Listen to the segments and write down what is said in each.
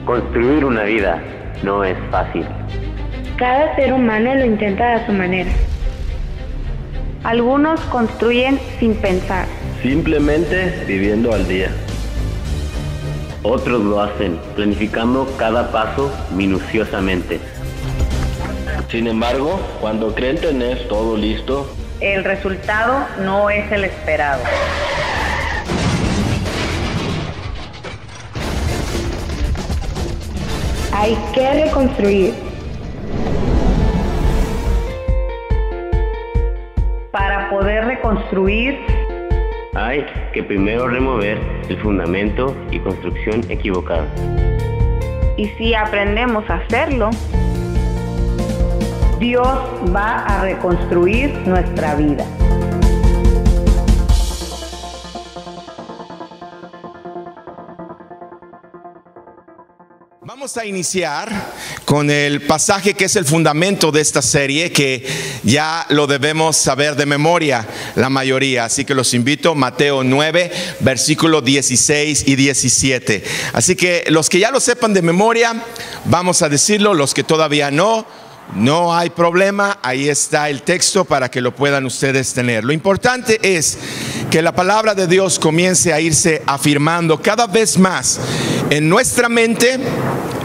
Construir una vida no es fácil. Cada ser humano lo intenta a su manera. Algunos construyen sin pensar, simplemente viviendo al día. Otros lo hacen planificando cada paso minuciosamente. Sin embargo, cuando creen tener todo listo, el resultado no es el esperado. Hay que reconstruir. Para poder reconstruir, hay que primero remover el fundamento y construcción equivocada. Y si aprendemos a hacerlo, Dios va a reconstruir nuestra vida. Vamos a iniciar con el pasaje que es el fundamento de esta serie, que ya lo debemos saber de memoria la mayoría. Así que los invito, Mateo 9, versículos 16 y 17. Así que los que ya lo sepan de memoria, vamos a decirlo. Los que todavía no hay problema, ahí está el texto para que lo puedan ustedes tener. Lo importante es que la palabra de Dios comience a irse afirmando cada vez más en nuestra mente,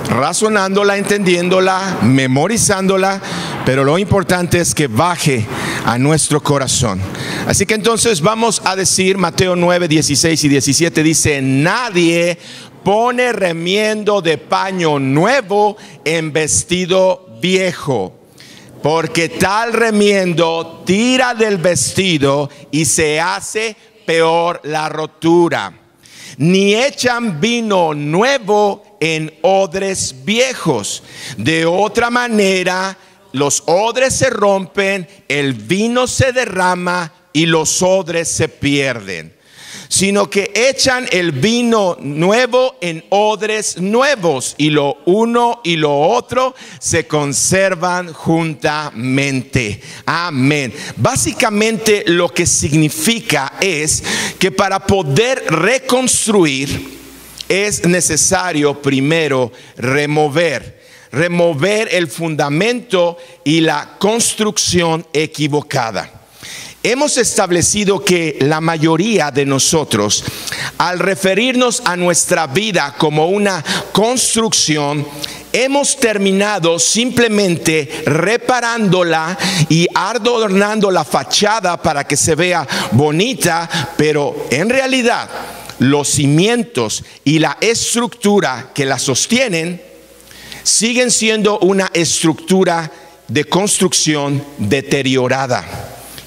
razonándola, entendiéndola, memorizándola, pero lo importante es que baje a nuestro corazón. Así que entonces vamos a decir Mateo 9, 16 y 17, dice: nadie pone remiendo de paño nuevo en vestido viejo, porque tal remiendo tira del vestido y se hace peor la rotura. Ni echan vino nuevo en odres viejos. De otra manera, los odres se rompen, el vino se derrama y los odres se pierden. Sino que echan el vino nuevo en odres nuevos, y lo uno y lo otro se conservan juntamente. Amén. Básicamente lo que significa es que para poder reconstruir es necesario primero remover el fundamento y la construcción equivocada. Hemos establecido que la mayoría de nosotros, al referirnos a nuestra vida como una construcción, hemos terminado simplemente reparándola y adornando la fachada para que se vea bonita, pero en realidad los cimientos y la estructura que la sostienen siguen siendo una estructura de construcción deteriorada,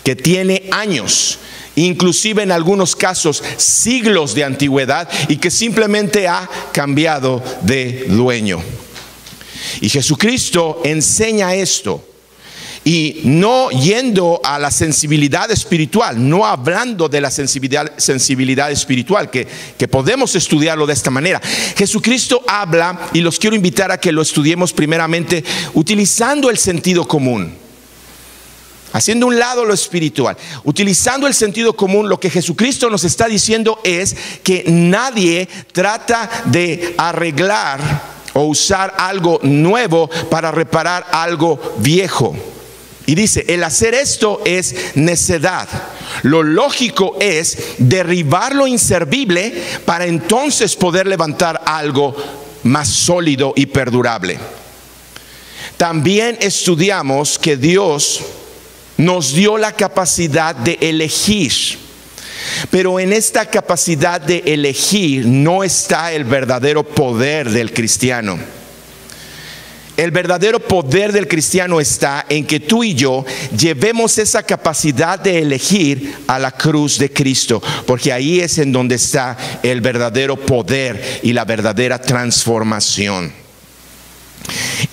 que tiene años, inclusive en algunos casos siglos de antigüedad, y que simplemente ha cambiado de dueño. Y Jesucristo enseña esto, y no yendo a la sensibilidad espiritual, no hablando de la sensibilidad espiritual, que podemos estudiarlo de esta manera. Jesucristo habla, y los quiero invitar a que lo estudiemos primeramente utilizando el sentido común. Haciendo un lado lo espiritual, utilizando el sentido común, lo que Jesucristo nos está diciendo es que nadie trata de arreglar o usar algo nuevo para reparar algo viejo. Y dice, el hacer esto es necedad. Lo lógico es derribar lo inservible para entonces poder levantar algo más sólido y perdurable. También estudiamos que Dios nos dio la capacidad de elegir, pero en esta capacidad de elegir no está el verdadero poder del cristiano. El verdadero poder del cristiano está en que tú y yo llevemos esa capacidad de elegir a la cruz de Cristo, porque ahí es en donde está el verdadero poder y la verdadera transformación.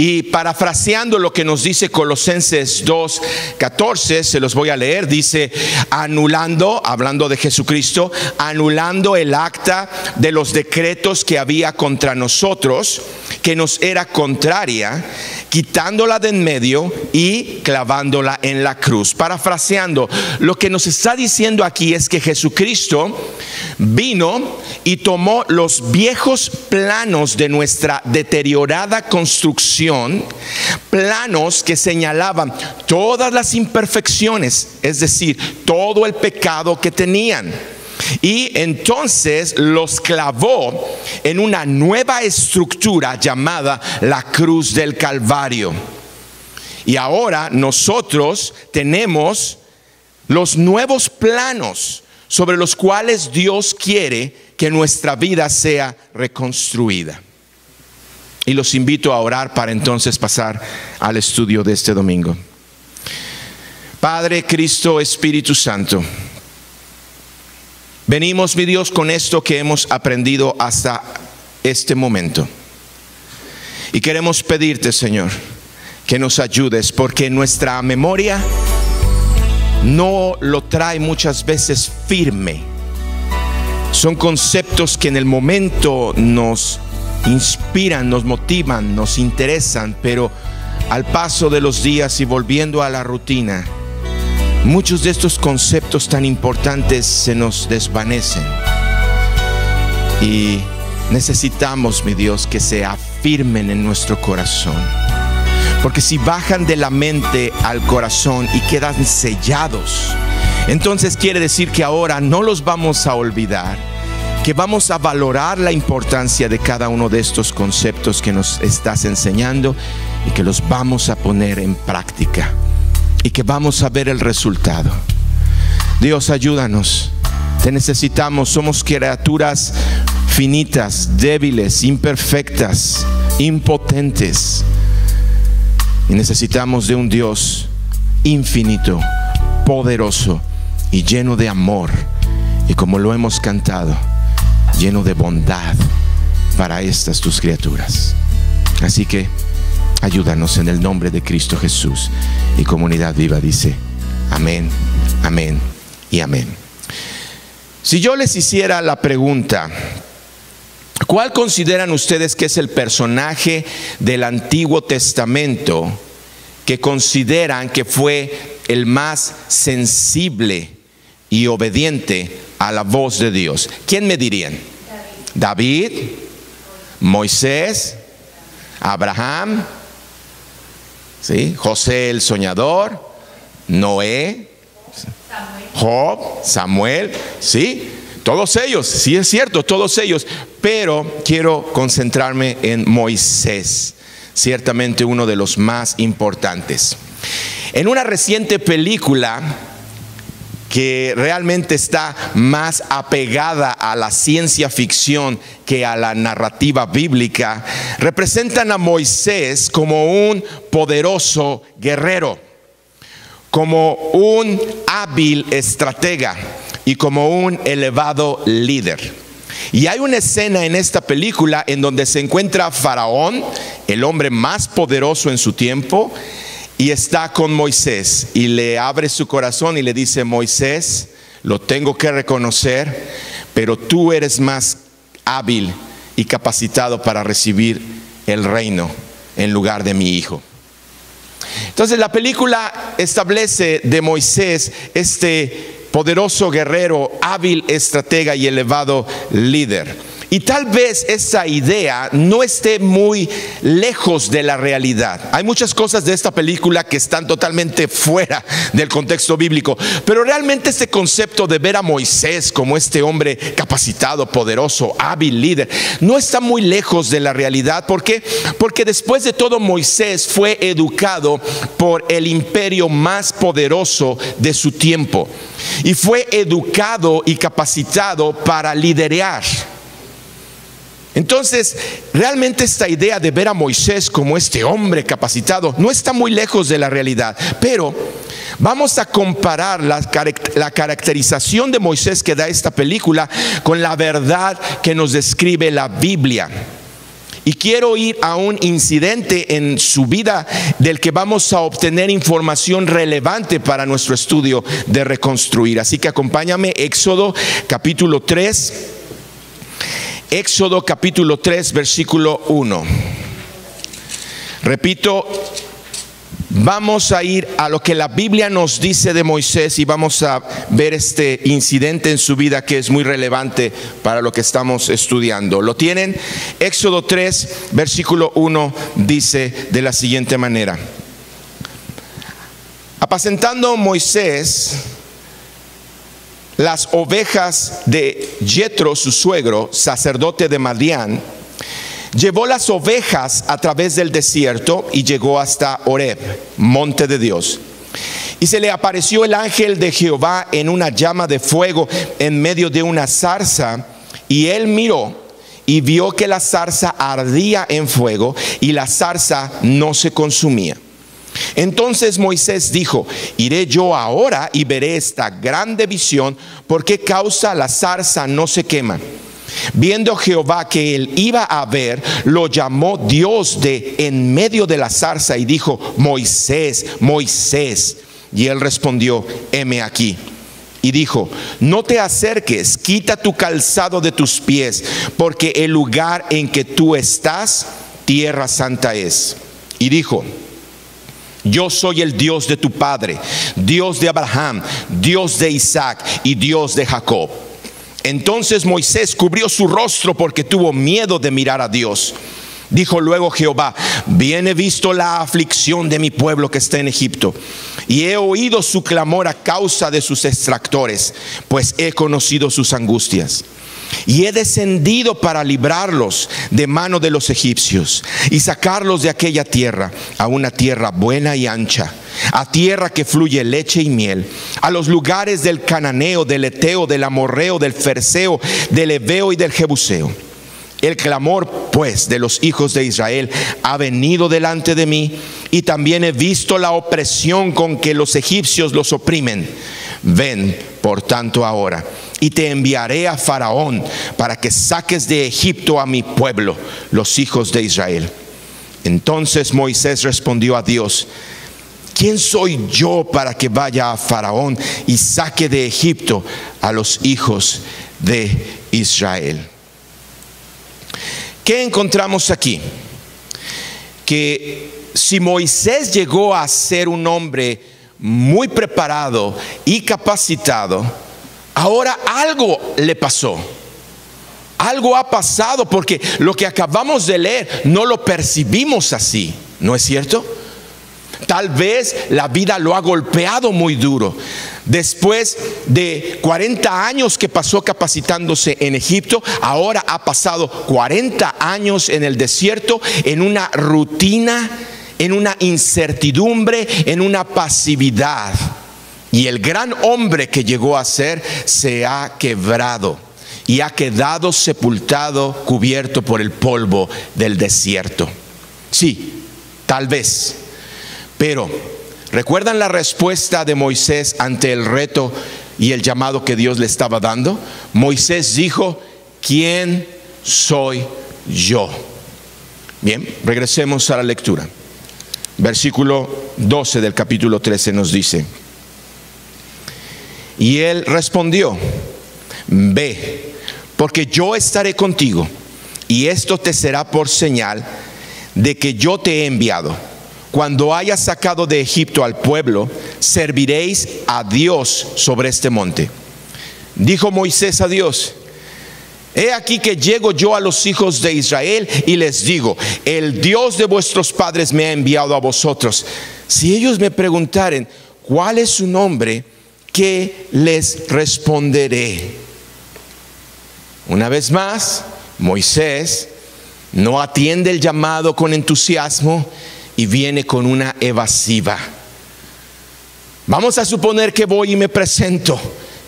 Y parafraseando lo que nos dice Colosenses 2:14, se los voy a leer, dice: anulando, hablando de Jesucristo, anulando el acta de los decretos que había contra nosotros, que nos era contraria, quitándola de en medio y clavándola en la cruz. Parafraseando, lo que nos está diciendo aquí es que Jesucristo vino y tomó los viejos planos de nuestra deteriorada construcción, planos que señalaban todas las imperfecciones, es decir, todo el pecado que tenían. Y entonces los clavó en una nueva estructura llamada la cruz del Calvario. Y ahora nosotros tenemos los nuevos planos sobre los cuales Dios quiere que nuestra vida sea reconstruida. Y los invito a orar para entonces pasar al estudio de este domingo. Padre, Cristo, Espíritu Santo, venimos, mi Dios, con esto que hemos aprendido hasta este momento. Y queremos pedirte, Señor, que nos ayudes, porque nuestra memoria no lo trae muchas veces firme. Son conceptos que en el momento nos inspiran, nos motivan, nos interesan, pero al paso de los días y volviendo a la rutina, muchos de estos conceptos tan importantes se nos desvanecen. Y necesitamos, mi Dios, que se afirmen en nuestro corazón. Porque si bajan de la mente al corazón y quedan sellados, entonces quiere decir que ahora no los vamos a olvidar, que vamos a valorar la importancia de cada uno de estos conceptos que nos estás enseñando y que los vamos a poner en práctica y que vamos a ver el resultado. Dios, ayúdanos. Te necesitamos. Somos criaturas finitas, débiles, imperfectas, impotentes. Y necesitamos de un Dios infinito, poderoso y lleno de amor. Y como lo hemos cantado, lleno de bondad para estas tus criaturas. Así que ayúdanos en el nombre de Cristo Jesús. Y Comunidad Viva dice: amén, amén y amén. Si yo les hiciera la pregunta, ¿cuál consideran ustedes que es el personaje del Antiguo Testamento que consideran que fue el más sensible y obediente a la voz de Dios? ¿Quién me dirían? David, Moisés, Abraham, ¿sí? José el soñador, Noé, Job, Samuel, ¿sí? Todos ellos, sí es cierto, todos ellos. Pero quiero concentrarme en Moisés, ciertamente uno de los más importantes. En una reciente película que realmente está más apegada a la ciencia ficción que a la narrativa bíblica, representan a Moisés como un poderoso guerrero, como un hábil estratega y como un elevado líder. Y hay una escena en esta película en donde se encuentra Faraón, el hombre más poderoso en su tiempo, y está con Moisés y le abre su corazón y le dice: Moisés, lo tengo que reconocer, pero tú eres más hábil y capacitado para recibir el reino en lugar de mi hijo. Entonces la película establece de Moisés este poderoso guerrero, hábil estratega y elevado líder. Y tal vez esa idea no esté muy lejos de la realidad. Hay muchas cosas de esta película que están totalmente fuera del contexto bíblico, pero realmente este concepto de ver a Moisés como este hombre capacitado, poderoso, hábil líder, no está muy lejos de la realidad. ¿Por qué? Porque después de todo, Moisés fue educado por el imperio más poderoso de su tiempo y fue educado y capacitado para liderar. Entonces, realmente esta idea de ver a Moisés como este hombre capacitado no está muy lejos de la realidad. Pero vamos a comparar la caracterización de Moisés que da esta película con la verdad que nos describe la Biblia. Y quiero ir a un incidente en su vida del que vamos a obtener información relevante para nuestro estudio de reconstruir. Así que acompáñame, Éxodo capítulo 3. Éxodo capítulo 3, versículo 1. Repito, vamos a ir a lo que la Biblia nos dice de Moisés y vamos a ver este incidente en su vida que es muy relevante para lo que estamos estudiando. ¿Lo tienen? Éxodo 3, versículo 1 dice de la siguiente manera: apacentando Moisés las ovejas de Jetro, su suegro, sacerdote de Madián, llevó las ovejas a través del desierto y llegó hasta Horeb, monte de Dios. Y se le apareció el ángel de Jehová en una llama de fuego en medio de una zarza, y él miró y vio que la zarza ardía en fuego y la zarza no se consumía. Entonces Moisés dijo: iré yo ahora y veré esta grande visión, ¿por qué causa la zarza no se quema? Viendo Jehová que él iba a ver, lo llamó Dios de en medio de la zarza y dijo: Moisés, Moisés. Y él respondió: heme aquí. Y dijo: no te acerques, quita tu calzado de tus pies, porque el lugar en que tú estás, tierra santa es. Y dijo: yo soy el Dios de tu padre, Dios de Abraham, Dios de Isaac y Dios de Jacob. Entonces Moisés cubrió su rostro porque tuvo miedo de mirar a Dios. Dijo luego Jehová: bien he visto la aflicción de mi pueblo que está en Egipto, y he oído su clamor a causa de sus extractores, pues he conocido sus angustias. Y he descendido para librarlos de mano de los egipcios y sacarlos de aquella tierra a una tierra buena y ancha, a tierra que fluye leche y miel, a los lugares del cananeo, del eteo, del amorreo, del ferseo, del heveo y del jebuseo. El clamor pues de los hijos de Israel ha venido delante de mí, y también he visto la opresión con que los egipcios los oprimen. Ven por tanto ahora, y te enviaré a Faraón para que saques de Egipto a mi pueblo, los hijos de Israel. Entonces Moisés respondió a Dios: ¿quién soy yo para que vaya a Faraón y saque de Egipto a los hijos de Israel? ¿Qué encontramos aquí? Que si Moisés llegó a ser un hombre muy preparado y capacitado, ahora algo le pasó. Algo ha pasado, porque lo que acabamos de leer no lo percibimos así, ¿no es cierto? Tal vez la vida lo ha golpeado muy duro. Después de 40 años que pasó capacitándose en Egipto, ahora ha pasado 40 años en el desierto, en una rutina, en una incertidumbre, en una pasividad. Y el gran hombre que llegó a ser se ha quebrado y ha quedado sepultado, cubierto por el polvo del desierto. Sí, tal vez. Pero, ¿recuerdan la respuesta de Moisés ante el reto y el llamado que Dios le estaba dando? Moisés dijo: ¿quién soy yo? Bien, regresemos a la lectura. Versículo 12 del capítulo 13 nos dice: y él respondió: ve, porque yo estaré contigo, y esto te será por señal de que yo te he enviado. Cuando hayas sacado de Egipto al pueblo, serviréis a Dios sobre este monte. Dijo Moisés a Dios: he aquí que llego yo a los hijos de Israel y les digo: el Dios de vuestros padres me ha enviado a vosotros. Si ellos me preguntaren: ¿cuál es su nombre?, ¿qué les responderé? Una vez más, Moisés no atiende el llamado con entusiasmo y viene con una evasiva. Vamos a suponer que voy y me presento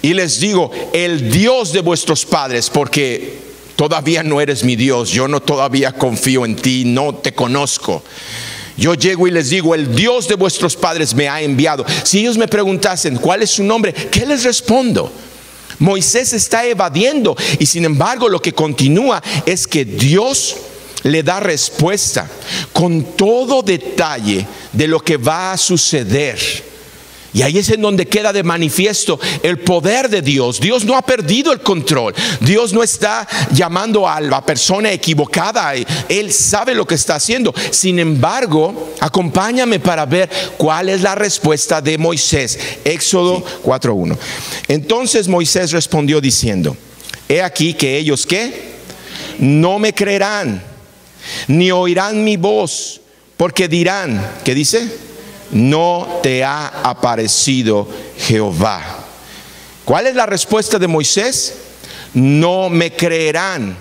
y les digo: el Dios de vuestros padres, porque todavía no eres mi Dios, yo no todavía confío en ti, no te conozco. Yo llego y les digo: el Dios de vuestros padres me ha enviado. Si ellos me preguntasen: ¿cuál es su nombre?, ¿qué les respondo? Moisés está evadiendo, y sin embargo lo que continúa es que Dios le da respuesta con todo detalle de lo que va a suceder. Y ahí es en donde queda de manifiesto el poder de Dios. Dios no ha perdido el control. Dios no está llamando a la persona equivocada. Él sabe lo que está haciendo. Sin embargo, acompáñame para ver cuál es la respuesta de Moisés. Éxodo 4:1. Entonces Moisés respondió diciendo: he aquí que ellos, ¿qué? No me creerán, ni oirán mi voz, porque dirán, ¿qué dice? No te ha aparecido Jehová. ¿Cuál es la respuesta de Moisés? No me creerán.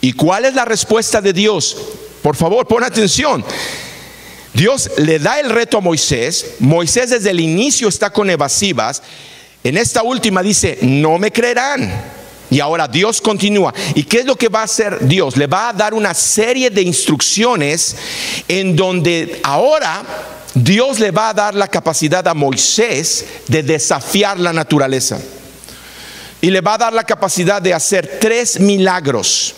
¿Y cuál es la respuesta de Dios? Por favor, pon atención. Dios le da el reto a Moisés. Moisés desde el inicio está con evasivas. En esta última dice: no me creerán. Y ahora Dios continúa. ¿Y qué es lo que va a hacer Dios? Le va a dar una serie de instrucciones en donde ahora Dios le va a dar la capacidad a Moisés de desafiar la naturaleza. Y le va a dar la capacidad de hacer 3 milagros.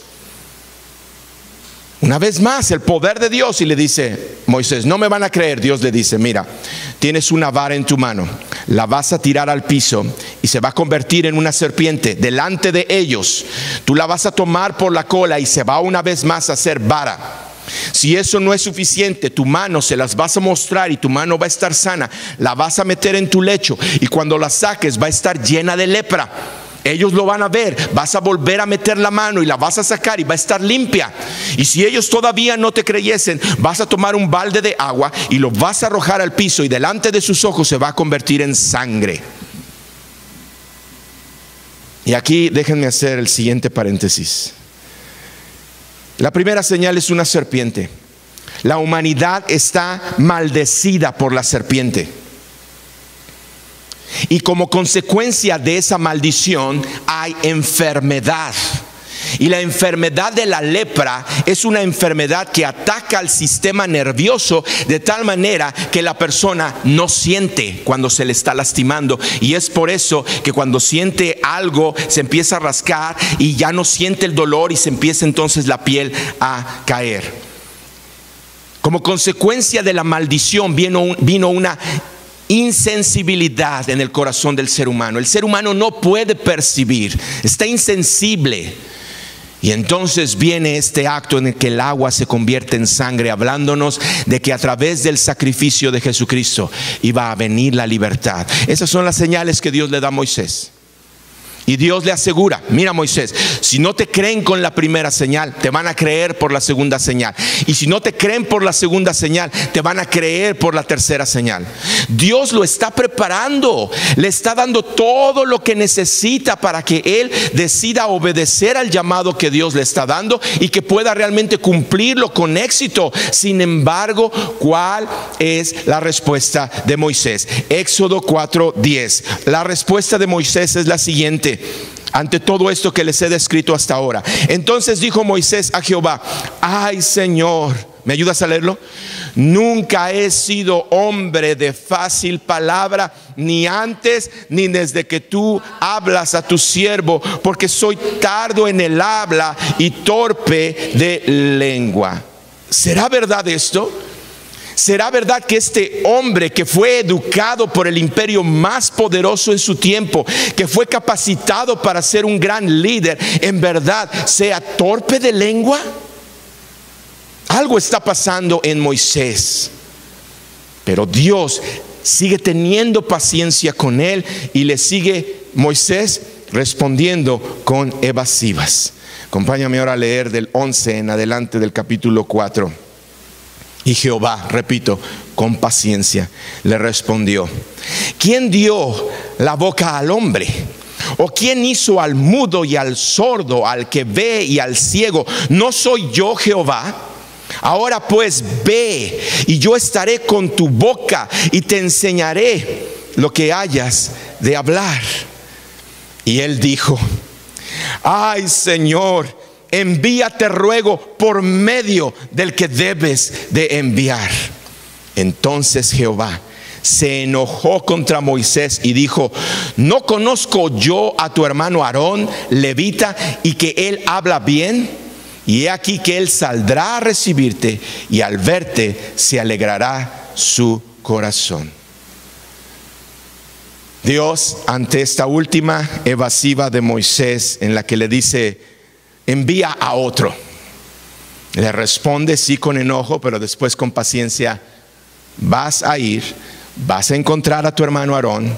Una vez más, el poder de Dios. Y le dice: Moisés, no me van a creer. Dios le dice: mira, tienes una vara en tu mano, la vas a tirar al piso y se va a convertir en una serpiente delante de ellos. Tú la vas a tomar por la cola y se va una vez más a hacer vara. Si eso no es suficiente, tu mano se las vas a mostrar y tu mano va a estar sana. La vas a meter en tu lecho y cuando la saques va a estar llena de lepra. Ellos lo van a ver, vas a volver a meter la mano y la vas a sacar y va a estar limpia. Y si ellos todavía no te creyesen, vas a tomar un balde de agua y lo vas a arrojar al piso y delante de sus ojos se va a convertir en sangre. Y aquí déjenme hacer el siguiente paréntesis. La primera señal es una serpiente. La humanidad está maldecida por la serpiente. Y como consecuencia de esa maldición hay enfermedad. Y la enfermedad de la lepra es una enfermedad que ataca al sistema nervioso de tal manera que la persona no siente cuando se le está lastimando. Y es por eso que cuando siente algo se empieza a rascar y ya no siente el dolor y se empieza entonces la piel a caer. Como consecuencia de la maldición vino una insensibilidad en el corazón del ser humano. El ser humano no puede percibir, está insensible. Y entonces viene este acto en el que el agua se convierte en sangre, hablándonos de que a través del sacrificio de Jesucristo iba a venir la libertad. Esas son las señales que Dios le da a Moisés. Y Dios le asegura: mira, Moisés, si no te creen con la primera señal, te van a creer por la segunda señal. Y si no te creen por la segunda señal, te van a creer por la tercera señal. Dios lo está preparando, le está dando todo lo que necesita para que él decida obedecer al llamado que Dios le está dando y que pueda realmente cumplirlo con éxito. Sin embargo, ¿cuál es la respuesta de Moisés? Éxodo 4:10. La respuesta de Moisés es la siguiente: ante todo esto que les he descrito hasta ahora. Entonces dijo Moisés a Jehová: ay, Señor, ¿me ayudas a leerlo? Nunca he sido hombre de fácil palabra, ni antes ni desde que tú hablas a tu siervo, porque soy tardo en el habla y torpe de lengua. ¿Será verdad esto? ¿Será verdad que este hombre que fue educado por el imperio más poderoso en su tiempo, que fue capacitado para ser un gran líder, en verdad sea torpe de lengua? Algo está pasando en Moisés, pero Dios sigue teniendo paciencia con él y le sigue Moisés respondiendo con evasivas. Acompáñame ahora a leer del 11 en adelante del capítulo 4. Y Jehová, repito, con paciencia le respondió: ¿quién dio la boca al hombre? ¿O quién hizo al mudo y al sordo, al que ve y al ciego? ¿No soy yo Jehová? Ahora pues ve, y yo estaré con tu boca y te enseñaré lo que hayas de hablar. Y él dijo: ay, Señor, envíate ruego por medio del que debes de enviar. Entonces Jehová se enojó contra Moisés y dijo: ¿no conozco yo a tu hermano Aarón, levita, y que él habla bien? y he aquí que Él saldrá a recibirte, y al verte se alegrará su corazón. Dios, ante esta última evasiva de Moisés, en la que le dice: envía a otro, le responde sí con enojo, pero después con paciencia: vas a ir, vas a encontrar a tu hermano Aarón,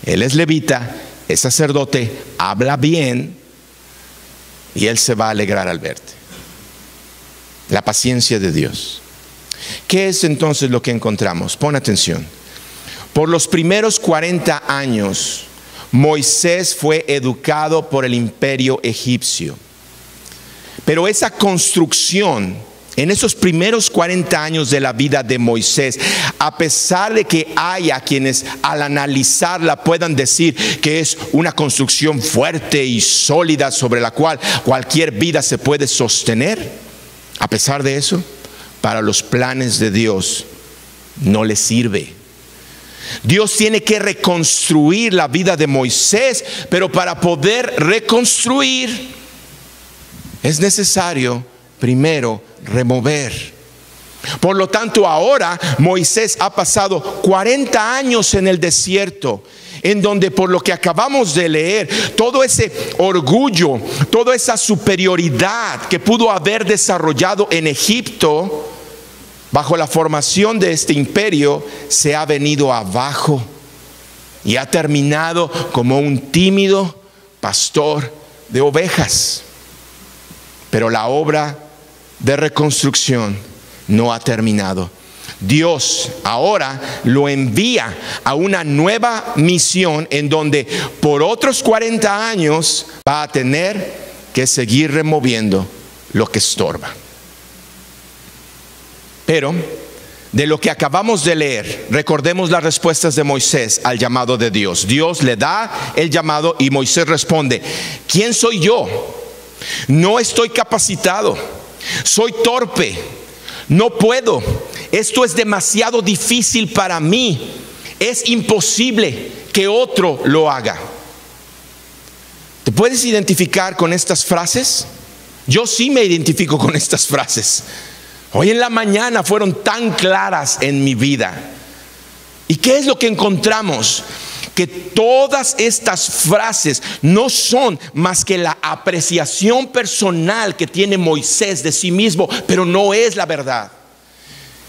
él es levita, es sacerdote, habla bien, y él se va a alegrar al verte. La paciencia de Dios. ¿Qué es entonces lo que encontramos? Pon atención. Por los primeros 40 años, Moisés fue educado por el imperio egipcio. Pero esa construcción, en esos primeros 40 años de la vida de Moisés, a pesar de que haya quienes al analizarla puedan decir que es una construcción fuerte y sólida sobre la cual cualquier vida se puede sostener, a pesar de eso, para los planes de Dios no le sirve. Dios tiene que reconstruir la vida de Moisés, pero para poder reconstruir es necesario primero remover. Por lo tanto, ahora Moisés ha pasado 40 años en el desierto, en donde, por lo que acabamos de leer, todo ese orgullo, toda esa superioridad que pudo haber desarrollado en Egipto bajo la formación de este imperio, se ha venido abajo y ha terminado como un tímido pastor de ovejas. Pero la obra de reconstrucción no ha terminado. Dios ahora lo envía a una nueva misión, en donde por otros 40 años va a tener que seguir removiendo lo que estorba. Pero de lo que acabamos de leer, recordemos las respuestas de Moisés al llamado de Dios. Dios le da el llamado y Moisés responde: ¿quién soy yo? No estoy capacitado, soy torpe, no puedo, esto es demasiado difícil para mí, es imposible que otro lo haga. ¿Te puedes identificar con estas frases? Yo sí me identifico con estas frases. Hoy en la mañana fueron tan claras en mi vida. ¿Y qué es lo que encontramos? Que todas estas frases no son más que la apreciación personal que tiene Moisés de sí mismo, pero no es la verdad.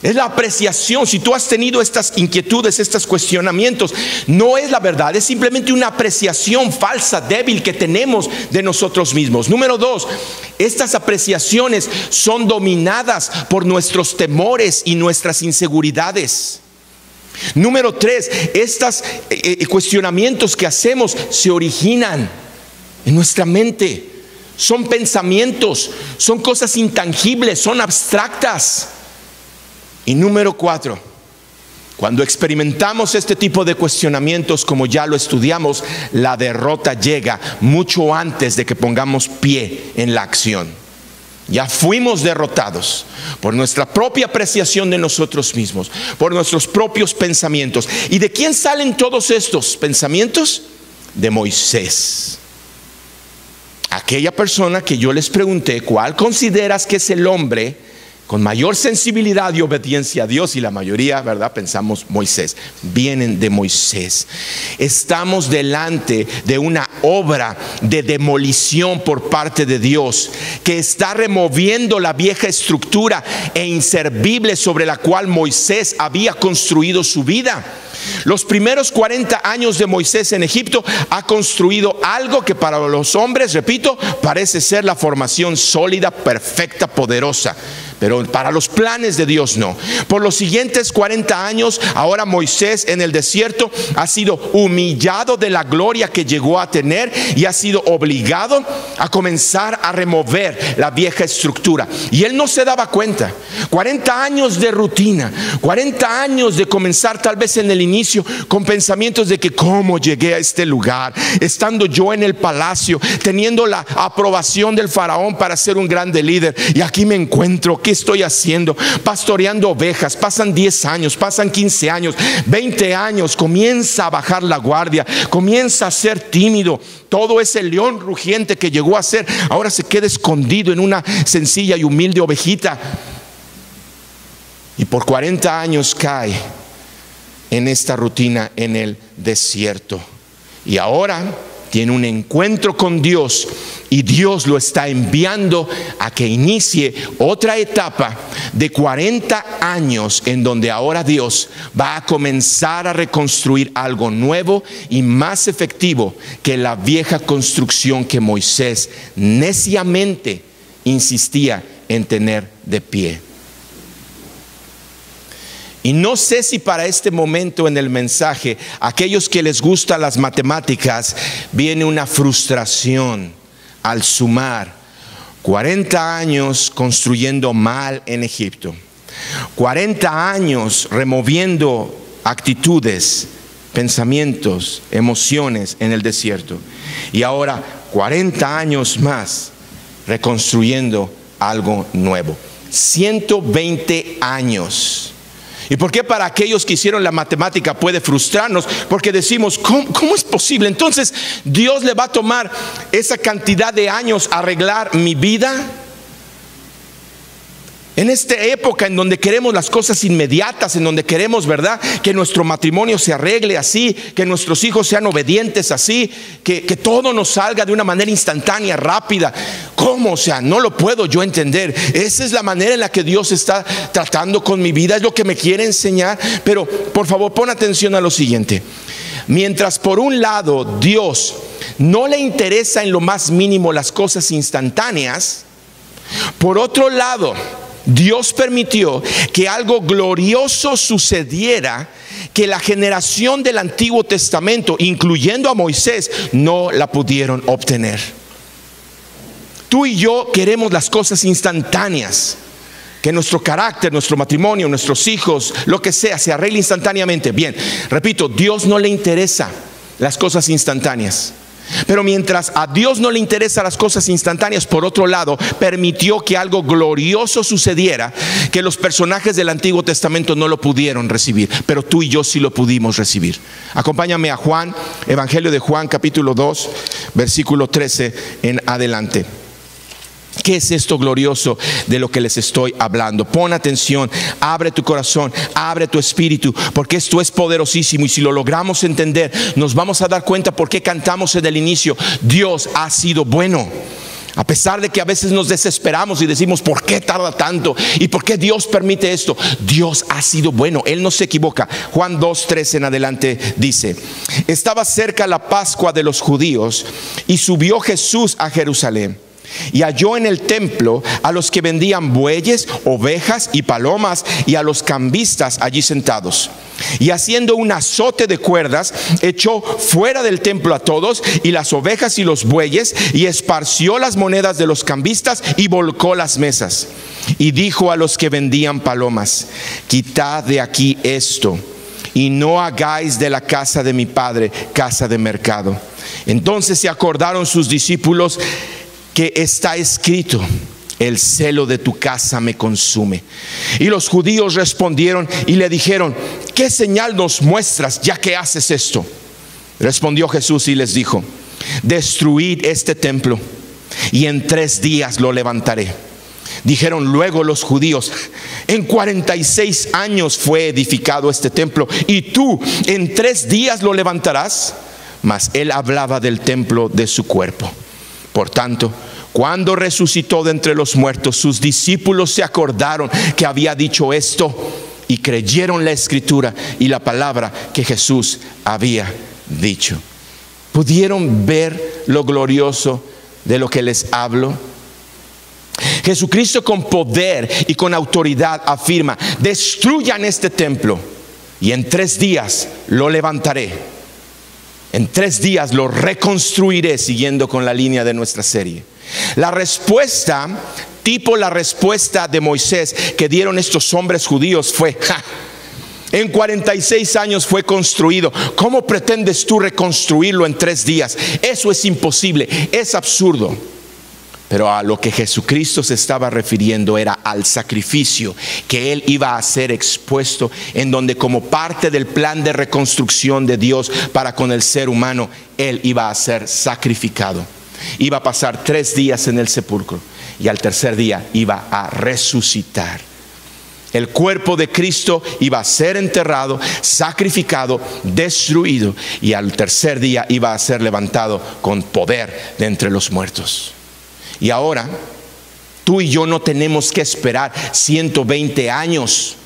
Es la apreciación. Si tú has tenido estas inquietudes, estos cuestionamientos, no es la verdad, es simplemente una apreciación falsa, débil que tenemos de nosotros mismos. Número 2, estas apreciaciones son dominadas por nuestros temores y nuestras inseguridades. Número 3, estos cuestionamientos que hacemos se originan en nuestra mente. Son pensamientos, son cosas intangibles, son abstractas. Y número 4, cuando experimentamos este tipo de cuestionamientos, como ya lo estudiamos, la derrota llega mucho antes de que pongamos pie en la acción. Ya fuimos derrotados por nuestra propia apreciación de nosotros mismos, por nuestros propios pensamientos. ¿Y de quién salen todos estos pensamientos? De Moisés. Aquella persona que yo les pregunté: ¿cuál consideras que es el hombre con mayor sensibilidad y obediencia a Dios? Y la mayoría, ¿verdad?, pensamos Moisés. Vienen de Moisés. Estamos delante de una obra de demolición por parte de Dios, que está removiendo la vieja estructura e inservible sobre la cual Moisés había construido su vida. Los primeros 40 años de Moisés en Egipto ha construido algo que para los hombres, repito, parece ser la formación sólida, perfecta, poderosa. Pero para los planes de Dios no. Por los siguientes 40 años, ahora Moisés en el desierto ha sido humillado de la gloria que llegó a tener y ha sido obligado a comenzar a remover la vieja estructura. Y él no se daba cuenta. 40 años de rutina, 40 años de comenzar tal vez en el inicio con pensamientos de que cómo llegué a este lugar, estando yo en el palacio, teniendo la aprobación del faraón para ser un grande líder, y aquí me encuentro, ¿qué que estoy haciendo, pastoreando ovejas. Pasan 10 años, pasan 15 años, 20 años. Comienza a bajar la guardia, comienza a ser tímido. Todo ese león rugiente que llegó a ser, ahora se queda escondido en una sencilla y humilde ovejita. Y por 40 años cae en esta rutina en el desierto. Y ahora tiene un encuentro con Dios, y Dios lo está enviando a que inicie otra etapa de 40 años en donde ahora Dios va a comenzar a reconstruir algo nuevo y más efectivo que la vieja construcción que Moisés neciamente insistía en tener de pie. Y no sé si para este momento en el mensaje, aquellos que les gustan las matemáticas, viene una frustración al sumar 40 años construyendo mal en Egipto, 40 años removiendo actitudes, pensamientos, emociones en el desierto, y ahora 40 años más reconstruyendo algo nuevo. 120 años. ¿Y por qué para aquellos que hicieron la matemática puede frustrarnos? Porque decimos, ¿cómo es posible? Entonces, ¿Dios le va a tomar esa cantidad de años a arreglar mi vida? En esta época en donde queremos las cosas inmediatas, en donde queremos, ¿verdad?, que nuestro matrimonio se arregle así, que nuestros hijos sean obedientes así, que todo nos salga de una manera instantánea, rápida. ¿Cómo? O sea, no lo puedo yo entender. Esa es la manera en la que Dios está tratando con mi vida, es lo que me quiere enseñar. Pero por favor, pon atención a lo siguiente. Mientras por un lado Dios no le interesa en lo más mínimo las cosas instantáneas, por otro lado Dios permitió que algo glorioso sucediera que la generación del Antiguo Testamento, incluyendo a Moisés, no la pudieron obtener. Tú y yo queremos las cosas instantáneas, que nuestro carácter, nuestro matrimonio, nuestros hijos, lo que sea, se arregle instantáneamente. Bien, repito, Dios no le interesa las cosas instantáneas. Pero mientras a Dios no le interesan las cosas instantáneas, por otro lado, permitió que algo glorioso sucediera que los personajes del Antiguo Testamento no lo pudieron recibir, pero tú y yo sí lo pudimos recibir. Acompáñame a Juan, Evangelio de Juan, capítulo 2, versículo 13 en adelante. ¿Qué es esto glorioso de lo que les estoy hablando? Pon atención, abre tu corazón, abre tu espíritu, porque esto es poderosísimo. Y si lo logramos entender, nos vamos a dar cuenta por qué cantamos en el inicio: Dios ha sido bueno. A pesar de que a veces nos desesperamos y decimos, ¿por qué tarda tanto? ¿Y por qué Dios permite esto? Dios ha sido bueno, Él no se equivoca. Juan 2:13 en adelante dice: estaba cerca la Pascua de los judíos, y subió Jesús a Jerusalén. Y halló en el templo a los que vendían bueyes, ovejas y palomas, y a los cambistas allí sentados. Y haciendo un azote de cuerdas, echó fuera del templo a todos, y las ovejas y los bueyes, y esparció las monedas de los cambistas, y volcó las mesas. Y dijo a los que vendían palomas: quitad de aquí esto, y no hagáis de la casa de mi padre casa de mercado. Entonces se acordaron sus discípulos que está escrito: el celo de tu casa me consume. Y los judíos respondieron y le dijeron: ¿qué señal nos muestras ya que haces esto? Respondió Jesús y les dijo: destruid este templo y en 3 días lo levantaré. Dijeron luego los judíos: en 46 años fue edificado este templo, y tú en 3 días lo levantarás. Mas él hablaba del templo de su cuerpo. Por tanto, cuando resucitó de entre los muertos, sus discípulos se acordaron que había dicho esto, y creyeron la escritura y la palabra que Jesús había dicho. ¿Pudieron ver lo glorioso de lo que les hablo? Jesucristo con poder y con autoridad afirma: destruyan este templo y en 3 días lo levantaré. En 3 días lo reconstruiré, siguiendo con la línea de nuestra serie. La respuesta, tipo la respuesta de Moisés que dieron estos hombres judíos fue: en 46 años fue construido. ¿Cómo pretendes tú reconstruirlo en 3 días? Eso es imposible, es absurdo. Pero a lo que Jesucristo se estaba refiriendo era al sacrificio que Él iba a ser expuesto, en donde como parte del plan de reconstrucción de Dios para con el ser humano, Él iba a ser sacrificado. Iba a pasar 3 días en el sepulcro y al tercer día iba a resucitar. El cuerpo de Cristo iba a ser enterrado, sacrificado, destruido, y al tercer día iba a ser levantado con poder de entre los muertos. Y ahora, tú y yo no tenemos que esperar 120 años.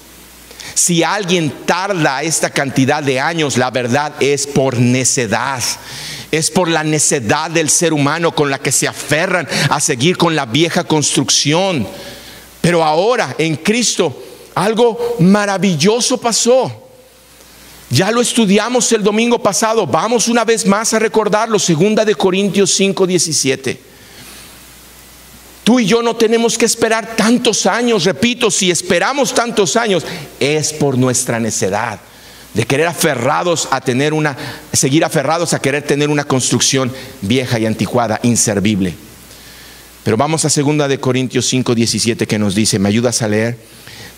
Si alguien tarda esta cantidad de años, la verdad es por necedad. Es por la necedad del ser humano con la que se aferran a seguir con la vieja construcción. Pero ahora, en Cristo, algo maravilloso pasó. Ya lo estudiamos el domingo pasado. Vamos una vez más a recordarlo. 2 Corintios 5:17. Tú y yo no tenemos que esperar tantos años. Repito, si esperamos tantos años, es por nuestra necedad de querer seguir aferrados a querer tener una construcción vieja y anticuada, inservible. Pero vamos a 2 Corintios 5:17, que nos dice, ¿me ayudas a leer?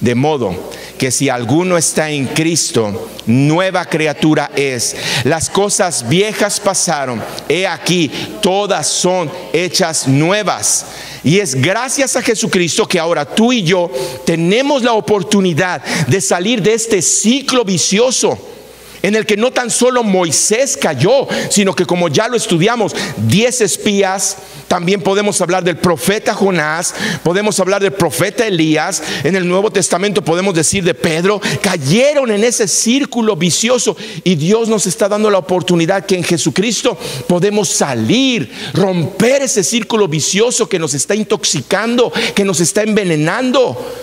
De modo que si alguno está en Cristo, nueva criatura es. Las cosas viejas pasaron, he aquí, todas son hechas nuevas. Y es gracias a Jesucristo que ahora tú y yo tenemos la oportunidad de salir de este ciclo vicioso en el que no tan solo Moisés cayó, sino que, como ya lo estudiamos, 10 espías, también podemos hablar del profeta Jonás, podemos hablar del profeta Elías, en el Nuevo Testamento podemos decir de Pedro, cayeron en ese círculo vicioso, y Dios nos está dando la oportunidad que en Jesucristo podemos salir, romper ese círculo vicioso que nos está intoxicando, que nos está envenenando.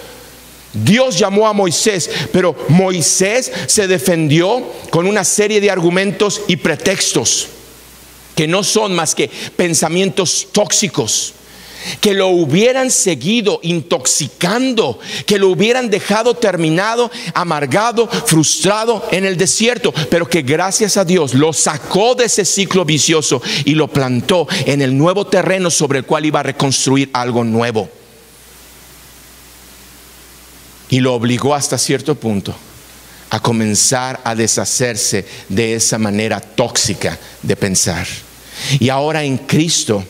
Dios llamó a Moisés, pero Moisés se defendió con una serie de argumentos y pretextos que no son más que pensamientos tóxicos, que lo hubieran seguido intoxicando, que lo hubieran dejado terminado, amargado, frustrado en el desierto, pero que gracias a Dios lo sacó de ese ciclo vicioso y lo plantó en el nuevo terreno sobre el cual iba a reconstruir algo nuevo. Y lo obligó hasta cierto punto a comenzar a deshacerse de esa manera tóxica de pensar. Y ahora en Cristo,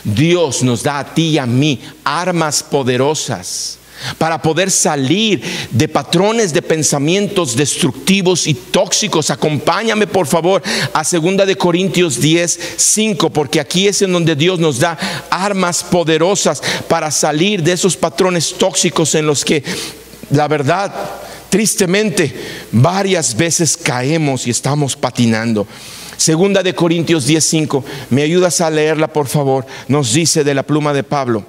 Dios nos da a ti y a mí armas poderosas para poder salir de patrones de pensamientos destructivos y tóxicos. Acompáñame por favor a 2 Corintios 10:5, porque aquí es en donde Dios nos da armas poderosas para salir de esos patrones tóxicos en los que, la verdad, tristemente, varias veces caemos y estamos patinando. 2 Corintios 10:5, ¿me ayudas a leerla por favor? Nos dice de la pluma de Pablo: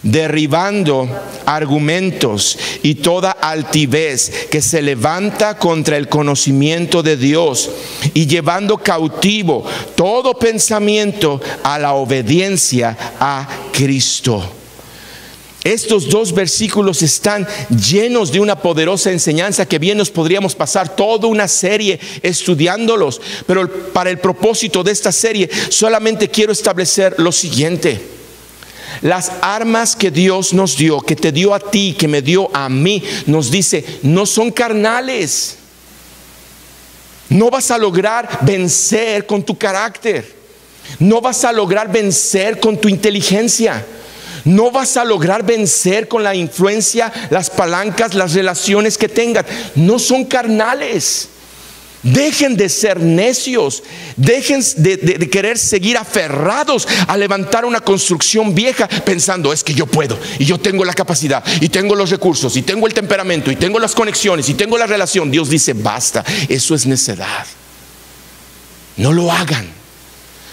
derribando argumentos y toda altivez que se levanta contra el conocimiento de Dios, y llevando cautivo todo pensamiento a la obediencia a Cristo. Estos 2 versículos están llenos de una poderosa enseñanza que bien nos podríamos pasar toda una serie estudiándolos, pero para el propósito de esta serie solamente quiero establecer lo siguiente: las armas que Dios nos dio, que te dio a ti, que me dio a mí, nos dice, no son carnales. No vas a lograr vencer con tu carácter, no vas a lograr vencer con tu inteligencia, no vas a lograr vencer con la influencia, las palancas, las relaciones que tengas. No son carnales. Dejen de ser necios, dejen de querer seguir aferrados a levantar una construcción vieja pensando, es que yo puedo, y yo tengo la capacidad, y tengo los recursos, y tengo el temperamento, y tengo las conexiones, y tengo la relación. Dios dice, basta, eso es necedad. No lo hagan.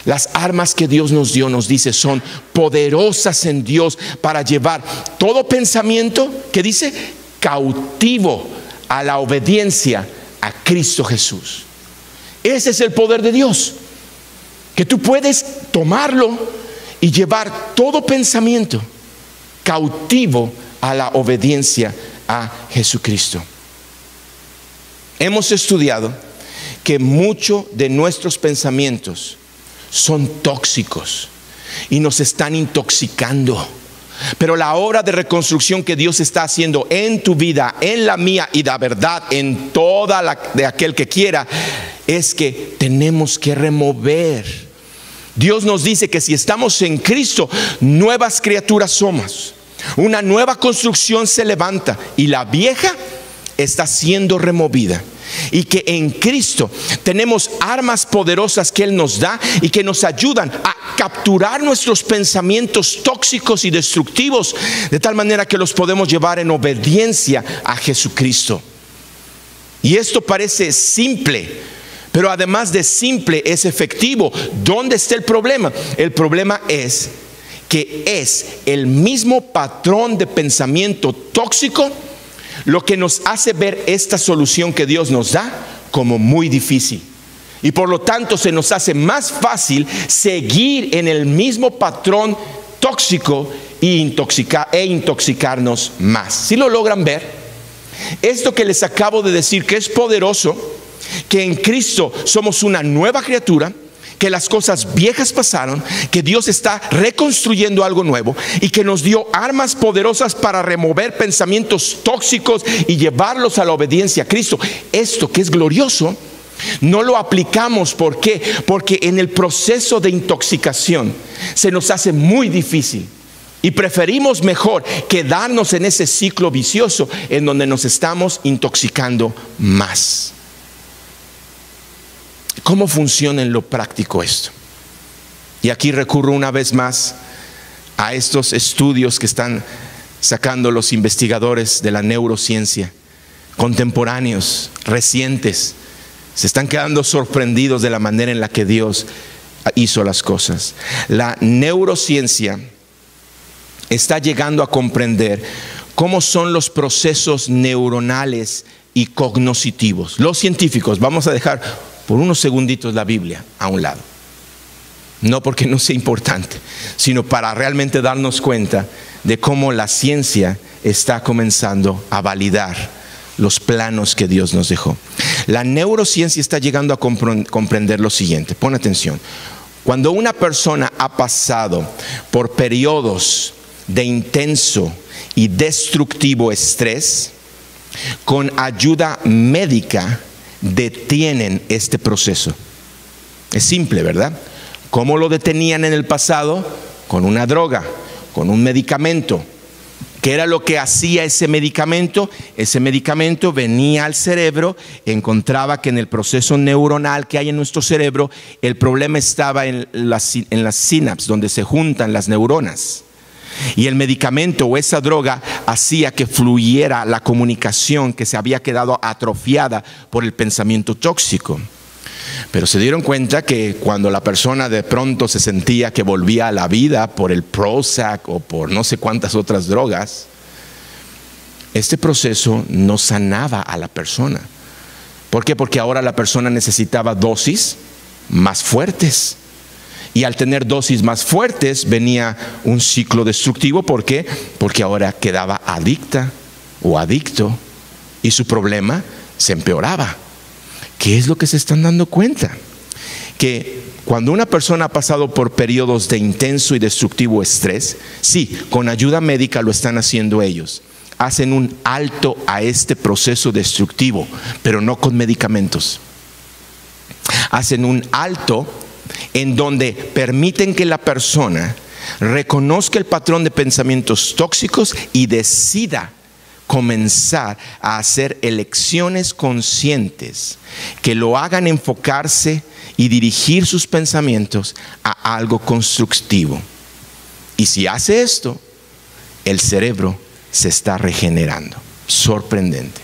Las armas que Dios nos dio, nos dice, son poderosas en Dios para llevar todo pensamiento, que dice, cautivo a la obediencia a Cristo Jesús. Ese es el poder de Dios, que tú puedes tomarlo y llevar todo pensamiento cautivo a la obediencia a Jesucristo. Hemos estudiado que muchos de nuestros pensamientos son tóxicos, y nos están intoxicando. Pero la obra de reconstrucción que Dios está haciendo en tu vida, en la mía y la verdad en toda la de aquel que quiera, es que tenemos que remover. Dios nos dice que si estamos en Cristo, nuevas criaturas somos. Una nueva construcción se levanta y la vieja está siendo removida. Y que en Cristo tenemos armas poderosas que Él nos da y que nos ayudan a capturar nuestros pensamientos tóxicos y destructivos, de tal manera que los podemos llevar en obediencia a Jesucristo. Y esto parece simple, pero además de simple es efectivo. ¿Dónde está el problema? El problema es que es el mismo patrón de pensamiento tóxico lo que nos hace ver esta solución que Dios nos da como muy difícil. Y por lo tanto se nos hace más fácil seguir en el mismo patrón tóxico e intoxicarnos más. ¿Sí lo logran ver? Esto que les acabo de decir, que es poderoso, que en Cristo somos una nueva criatura, que las cosas viejas pasaron, que Dios está reconstruyendo algo nuevo y que nos dio armas poderosas para remover pensamientos tóxicos y llevarlos a la obediencia a Cristo. Esto que es glorioso, no lo aplicamos. ¿Por qué? Porque en el proceso de intoxicación se nos hace muy difícil y preferimos mejor quedarnos en ese ciclo vicioso en donde nos estamos intoxicando más. ¿Cómo funciona en lo práctico esto? Y aquí recurro una vez más a estos estudios que están sacando los investigadores de la neurociencia, contemporáneos, recientes. Se están quedando sorprendidos de la manera en la que Dios hizo las cosas. La neurociencia está llegando a comprender cómo son los procesos neuronales y cognitivos. Los científicos, vamos a dejar por unos segunditos la Biblia a un lado. No porque no sea importante, sino para realmente darnos cuenta de cómo la ciencia está comenzando a validar los planos que Dios nos dejó. La neurociencia está llegando a comprender lo siguiente. Pon atención. Cuando una persona ha pasado por periodos de intenso y destructivo estrés, con ayuda médica detienen este proceso. Es simple, ¿verdad? ¿Cómo lo detenían en el pasado? Con una droga, con un medicamento. ¿Qué era lo que hacía ese medicamento? Ese medicamento venía al cerebro, encontraba que en el proceso neuronal que hay en nuestro cerebro, el problema estaba en las sinapsis, donde se juntan las neuronas. Y el medicamento o esa droga hacía que fluyera la comunicación que se había quedado atrofiada por el pensamiento tóxico. Pero se dieron cuenta que cuando la persona de pronto se sentía que volvía a la vida por el Prozac o por no sé cuántas otras drogas, este proceso no sanaba a la persona. ¿Por qué? Porque ahora la persona necesitaba dosis más fuertes. Y al tener dosis más fuertes venía un ciclo destructivo. ¿Por qué? Porque ahora quedaba adicta o adicto y su problema se empeoraba. ¿Qué es lo que se están dando cuenta? Que cuando una persona ha pasado por periodos de intenso y destructivo estrés, sí, con ayuda médica lo están haciendo ellos. Hacen un alto a este proceso destructivo, pero no con medicamentos. Hacen un alto en donde permiten que la persona reconozca el patrón de pensamientos tóxicos y decida comenzar a hacer elecciones conscientes que lo hagan enfocarse y dirigir sus pensamientos a algo constructivo. Y si hace esto, el cerebro se está regenerando. Sorprendente.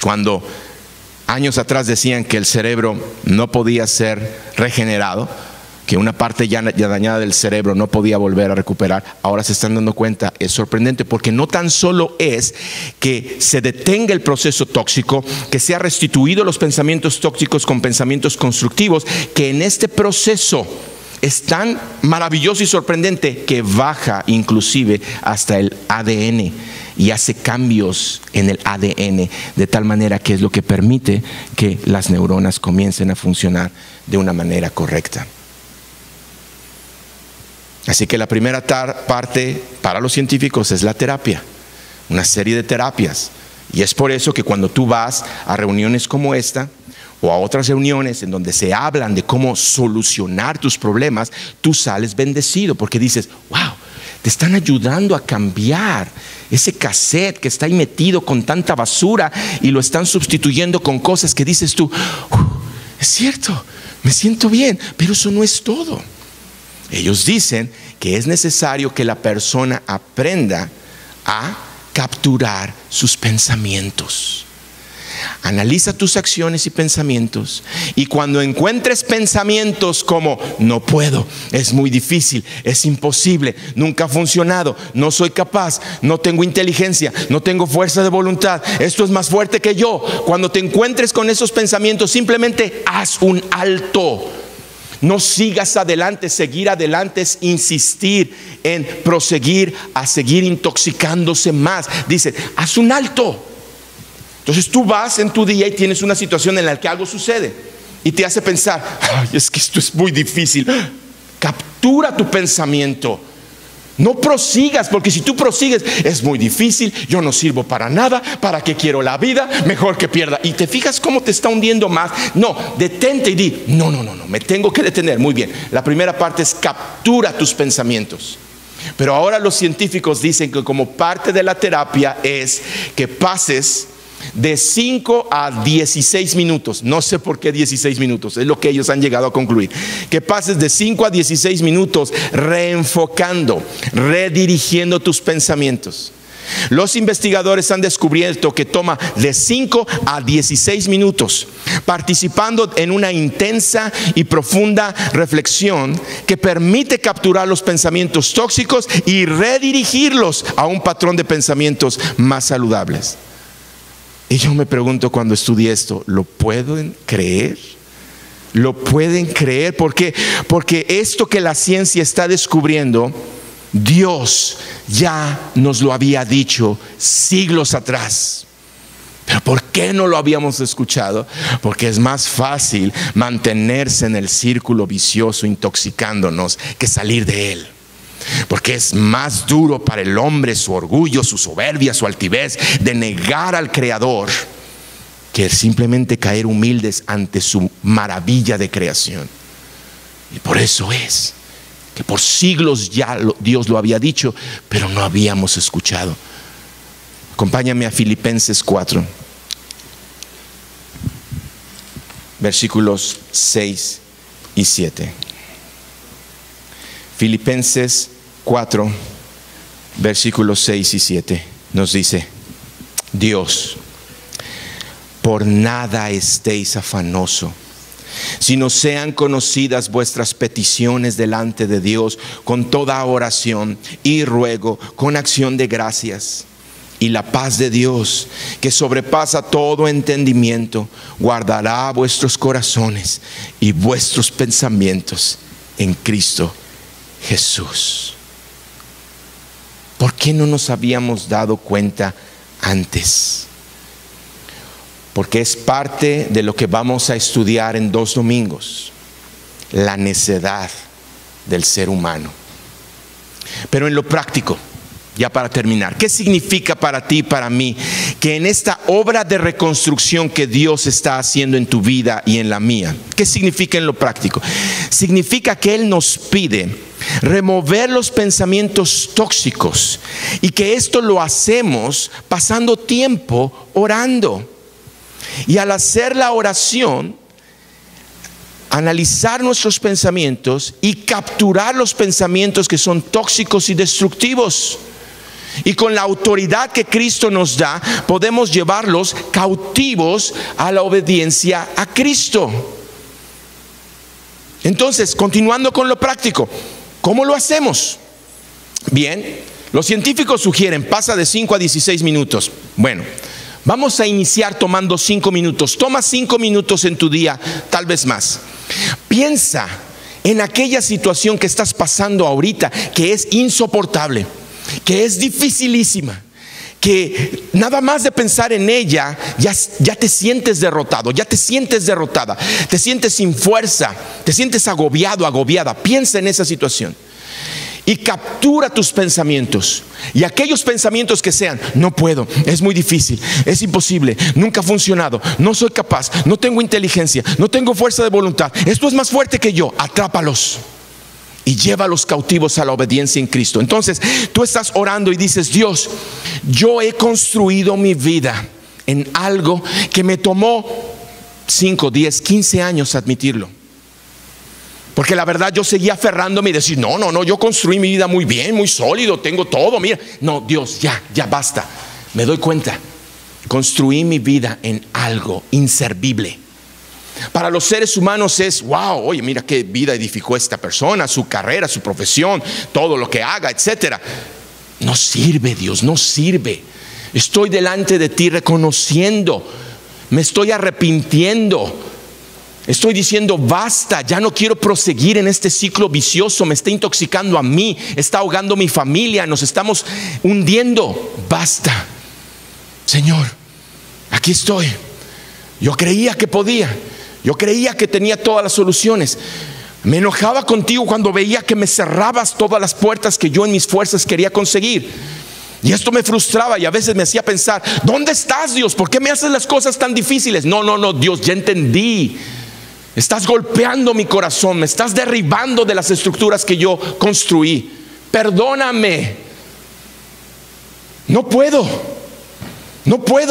Cuando años atrás decían que el cerebro no podía ser regenerado, que una parte ya dañada del cerebro no podía volver a recuperar, ahora se están dando cuenta. Es sorprendente porque no tan solo es que se detenga el proceso tóxico, que sea restituido los pensamientos tóxicos con pensamientos constructivos, que en este proceso es tan maravilloso y sorprendente que baja inclusive hasta el ADN y hace cambios en el ADN de tal manera que es lo que permite que las neuronas comiencen a funcionar de una manera correcta. Así que la primera parte para los científicos es la terapia, una serie de terapias. Y es por eso que cuando tú vas a reuniones como esta o a otras reuniones en donde se hablan de cómo solucionar tus problemas, tú sales bendecido porque dices, wow, te están ayudando a cambiar ese cassette que está ahí metido con tanta basura y lo están sustituyendo con cosas que dices tú, es cierto, me siento bien, pero eso no es todo. Ellos dicen que es necesario que la persona aprenda a capturar sus pensamientos. Analiza tus acciones y pensamientos, y cuando encuentres pensamientos como no puedo, es muy difícil, es imposible, nunca ha funcionado, no soy capaz, no tengo inteligencia, no tengo fuerza de voluntad, esto es más fuerte que yo, cuando te encuentres con esos pensamientos, simplemente haz un alto. No sigas adelante. Seguir adelante es insistir en proseguir a seguir intoxicándose más. Dice, haz un alto. Entonces tú vas en tu día y tienes una situación en la que algo sucede y te hace pensar, ay, es que esto es muy difícil. Captura tu pensamiento. No prosigas, porque si tú prosigues, es muy difícil, yo no sirvo para nada, ¿para qué quiero la vida? Mejor que pierda. Y te fijas cómo te está hundiendo más. No, detente y di, no, me tengo que detener. Muy bien, la primera parte es captura tus pensamientos. Pero ahora los científicos dicen que como parte de la terapia es que pases de 5 a 16 minutos. No sé por qué 16 minutos, es lo que ellos han llegado a concluir. Que pases de 5 a 16 minutos reenfocando, redirigiendo tus pensamientos. Los investigadores han descubierto que toma de 5 a 16 minutos participando en una intensa y profunda reflexión que permite capturar los pensamientos tóxicos y redirigirlos a un patrón de pensamientos más saludables. Y yo me pregunto cuando estudié esto, ¿lo pueden creer? ¿Lo pueden creer? ¿Por qué? Porque esto que la ciencia está descubriendo, Dios ya nos lo había dicho siglos atrás. ¿Pero por qué no lo habíamos escuchado? Porque es más fácil mantenerse en el círculo vicioso intoxicándonos que salir de él. Porque es más duro para el hombre su orgullo, su soberbia, su altivez de negar al Creador que simplemente caer humildes ante su maravilla de creación. Y por eso es que por siglos ya Dios lo había dicho, pero no habíamos escuchado. Acompáñame a Filipenses 4, versículos 6 y 7. Filipenses 4, versículos 6 y 7 nos dice: Dios, por nada estéis afanoso, sino sean conocidas vuestras peticiones delante de Dios con toda oración y ruego, con acción de gracias. Y la paz de Dios, que sobrepasa todo entendimiento, guardará vuestros corazones y vuestros pensamientos en Cristo Jesús. ¿Por qué no nos habíamos dado cuenta antes? Porque es parte de lo que vamos a estudiar en 2 domingos: la necedad del ser humano. Pero en lo práctico, ya para terminar, ¿qué significa para ti y para mí que en esta obra de reconstrucción que Dios está haciendo en tu vida y en la mía? ¿Qué significa en lo práctico? Significa que Él nos pide remover los pensamientos tóxicos, y que esto lo hacemos pasando tiempo orando. Y al hacer la oración, analizar nuestros pensamientos y capturar los pensamientos que son tóxicos y destructivos. Y con la autoridad que Cristo nos da, podemos llevarlos cautivos a la obediencia a Cristo. Entonces, continuando con lo práctico, ¿cómo lo hacemos? Bien, los científicos sugieren pasa de 5 a 16 minutos. Bueno, vamos a iniciar tomando 5 minutos. Toma 5 minutos en tu día, tal vez más. Piensa en aquella situación que estás pasando ahorita, que es insoportable, que es dificilísima, que nada más de pensar en ella ya te sientes derrotado, ya te sientes derrotada, te sientes sin fuerza, te sientes agobiado, agobiada. Piensa en esa situación y captura tus pensamientos. Y aquellos pensamientos que sean: no puedo, es muy difícil, es imposible, nunca ha funcionado, no soy capaz, no tengo inteligencia, no tengo fuerza de voluntad, esto es más fuerte que yo. Atrápalos y llévalos cautivos a la obediencia en Cristo. Entonces tú estás orando y dices: Dios, yo he construido mi vida en algo que me tomó 5, 10, 15 años admitirlo. Porque la verdad yo seguía aferrándome y decir: no, yo construí mi vida muy bien, muy sólido, tengo todo, mira. No, Dios, ya basta. Me doy cuenta, construí mi vida en algo inservible. Para los seres humanos es: wow, oye, mira qué vida edificó esta persona, su carrera, su profesión, todo lo que haga, etcétera. No sirve, Dios, no sirve. Estoy delante de ti reconociendo, me estoy arrepintiendo. Estoy diciendo: basta, ya no quiero proseguir en este ciclo vicioso. Me está intoxicando a mí, está ahogando mi familia, nos estamos hundiendo. Basta, Señor, aquí estoy. Yo creía que podía, yo creía que tenía todas las soluciones. Me enojaba contigo cuando veía que me cerrabas todas las puertas que yo en mis fuerzas quería conseguir. Y esto me frustraba y a veces me hacía pensar: ¿dónde estás, Dios? ¿Por qué me haces las cosas tan difíciles? No, Dios, ya entendí. Estás golpeando mi corazón, me estás derribando de las estructuras que yo construí. Perdóname. No puedo,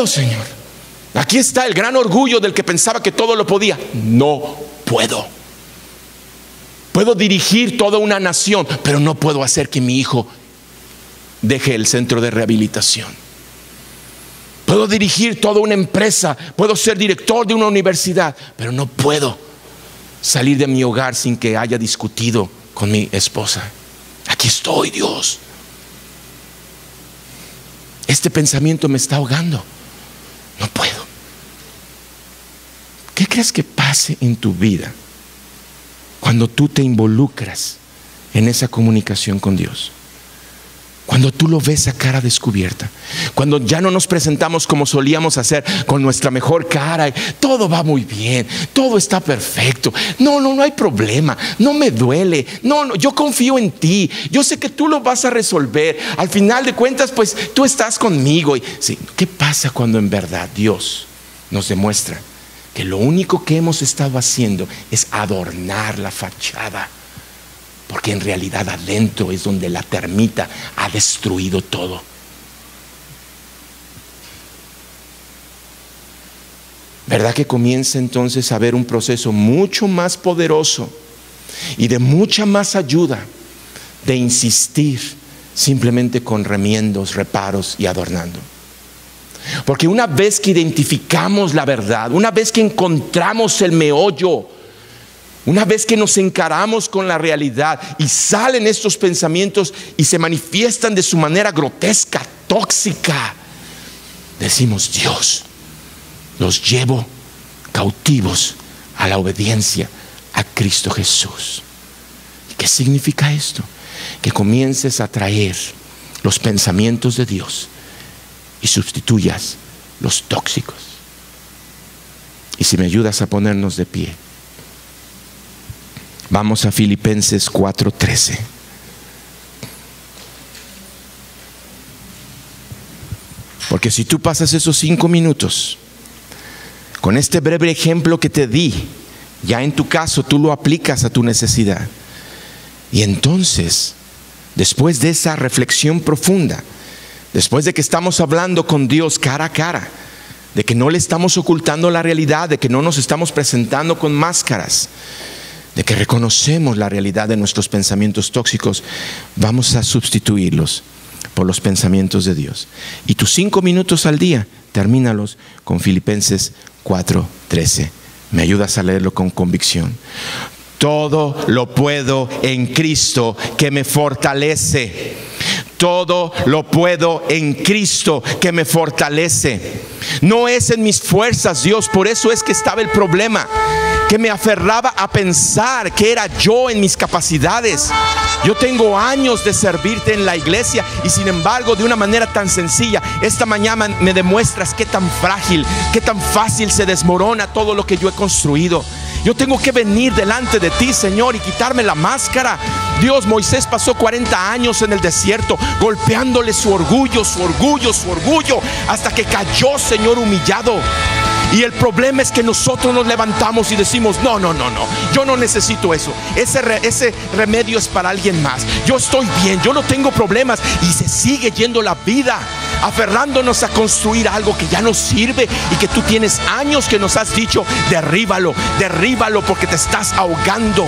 Señor. Aquí está el gran orgullo del que pensaba que todo lo podía. No puedo. Puedo dirigir toda una nación, pero no puedo hacer que mi hijo deje el centro de rehabilitación. Puedo dirigir toda una empresa, puedo ser director de una universidad, pero no puedo salir de mi hogar sin que haya discutido con mi esposa. Aquí estoy, Dios. Este pensamiento me está ahogando. No puedo. ¿Qué crees que pase en tu vida cuando tú te involucras en esa comunicación con Dios? Cuando tú lo ves a cara descubierta, cuando ya no nos presentamos como solíamos hacer, con nuestra mejor cara, todo va muy bien, todo está perfecto, no hay problema, no me duele, no, yo confío en ti, yo sé que tú lo vas a resolver, al final de cuentas pues tú estás conmigo. Sí, ¿qué pasa cuando en verdad Dios nos demuestra que lo único que hemos estado haciendo es adornar la fachada? Porque en realidad adentro es donde la termita ha destruido todo. ¿Verdad que comienza entonces a haber un proceso mucho más poderoso y de mucha más ayuda de insistir simplemente con remiendos, reparos y adornando? Porque una vez que identificamos la verdad, una vez que encontramos el meollo, una vez que nos encaramos con la realidad y salen estos pensamientos y se manifiestan de su manera grotesca, tóxica, decimos: Dios, los llevo cautivos a la obediencia a Cristo Jesús. ¿Y qué significa esto? Que comiences a traer los pensamientos de Dios y sustituyas los tóxicos. Y si me ayudas a ponernos de pie, vamos a Filipenses 4:13. Porque si tú pasas esos 5 minutos con este breve ejemplo que te di, ya en tu caso tú lo aplicas a tu necesidad. Y entonces, después de esa reflexión profunda, después de que estamos hablando con Dios cara a cara, de que no le estamos ocultando la realidad, de que no nos estamos presentando con máscaras, de que reconocemos la realidad de nuestros pensamientos tóxicos, vamos a sustituirlos por los pensamientos de Dios. Y tus 5 minutos al día, termínalos con Filipenses 4:13. Me ayudas a leerlo con convicción. Todo lo puedo en Cristo que me fortalece. Todo lo puedo en Cristo que me fortalece. No es en mis fuerzas, Dios. Por eso es que estaba el problema, que me aferraba a pensar que era yo en mis capacidades. Yo tengo años de servirte en la iglesia y sin embargo, de una manera tan sencilla, esta mañana me demuestras qué tan frágil, qué tan fácil se desmorona todo lo que yo he construido. Yo tengo que venir delante de ti, Señor, y quitarme la máscara. Dios, Moisés pasó 40 años en el desierto, golpeándole su orgullo, hasta que cayó, Señor, humillado. Y el problema es que nosotros nos levantamos y decimos: no, yo no necesito eso. Ese remedio es para alguien más. Yo estoy bien, yo no tengo problemas. Y se sigue yendo la vida, aferrándonos a construir algo que ya no sirve y que tú tienes años que nos has dicho: derríbalo, porque te estás ahogando.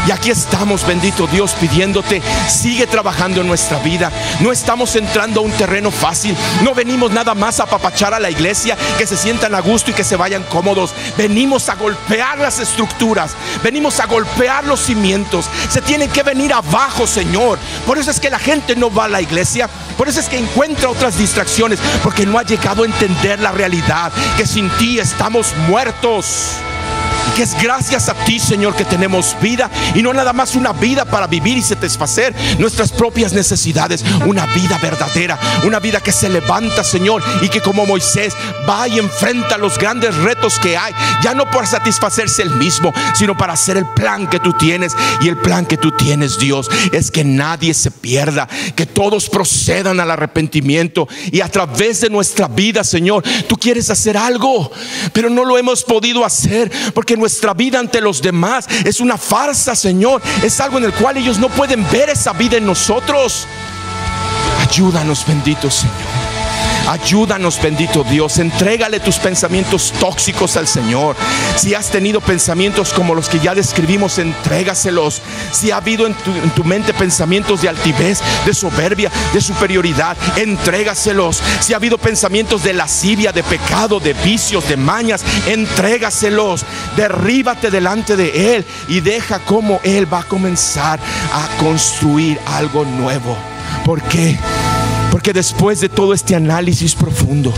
Y aquí estamos, bendito Dios, pidiéndote: sigue trabajando en nuestra vida. No estamos entrando a un terreno fácil. No venimos nada más a apapachar a la iglesia, que se sientan a gusto y que se vayan cómodos. Venimos a golpear las estructuras, venimos a golpear los cimientos. Se tienen que venir abajo, Señor. Por eso es que la gente no va a la iglesia. Por eso es que encuentra otras distracciones, porque no ha llegado a entender la realidad, que sin ti estamos muertos. Que es gracias a ti, Señor, que tenemos vida, y no nada más una vida para vivir y satisfacer nuestras propias necesidades. Una vida verdadera, una vida que se levanta, Señor, y que como Moisés va y enfrenta los grandes retos que hay, ya no por satisfacerse él mismo, sino para hacer el plan que tú tienes. Y el plan que tú tienes, Dios, es que nadie se pierda, que todos procedan al arrepentimiento. Y a través de nuestra vida, Señor, tú quieres hacer algo, pero no lo hemos podido hacer porque nuestra vida ante los demás es una farsa, Señor. Es algo en el cual ellos no pueden ver esa vida en nosotros. Ayúdanos, bendito Señor. Ayúdanos, bendito Dios. Entrégale tus pensamientos tóxicos al Señor. Si has tenido pensamientos como los que ya describimos, entrégaselos. Si ha habido en tu mente pensamientos de altivez, de soberbia, de superioridad, entrégaselos. Si ha habido pensamientos de lascivia, de pecado, de vicios, de mañas, entrégaselos. Derríbate delante de Él y deja cómo Él va a comenzar a construir algo nuevo. ¿Por qué? Porque después de todo este análisis profundo,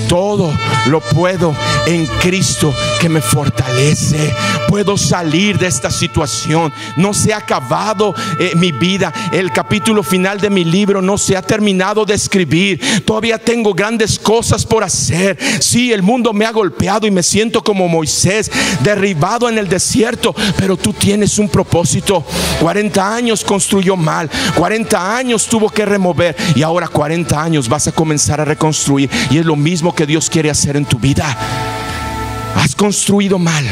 todo lo puedo en Cristo que me fortalece. Puedo salir de esta situación. No se ha acabado mi vida. El capítulo final de mi libro no se ha terminado de escribir. Todavía tengo grandes cosas por hacer. Sí, el mundo me ha golpeado y me siento como Moisés, derribado en el desierto, pero tú tienes un propósito. 40 años construyó mal, 40 años tuvo que remover, y ahora 40 años vas a comenzar a reconstruir. Y es lo mismo que Dios quiere hacer en tu vida. Has construido mal,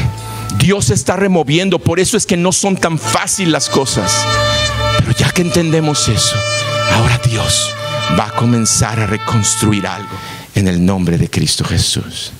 Dios está removiendo. Por eso es que no son tan fáciles las cosas. Pero ya que entendemos eso, ahora Dios va a comenzar a reconstruir algo en el nombre de Cristo Jesús.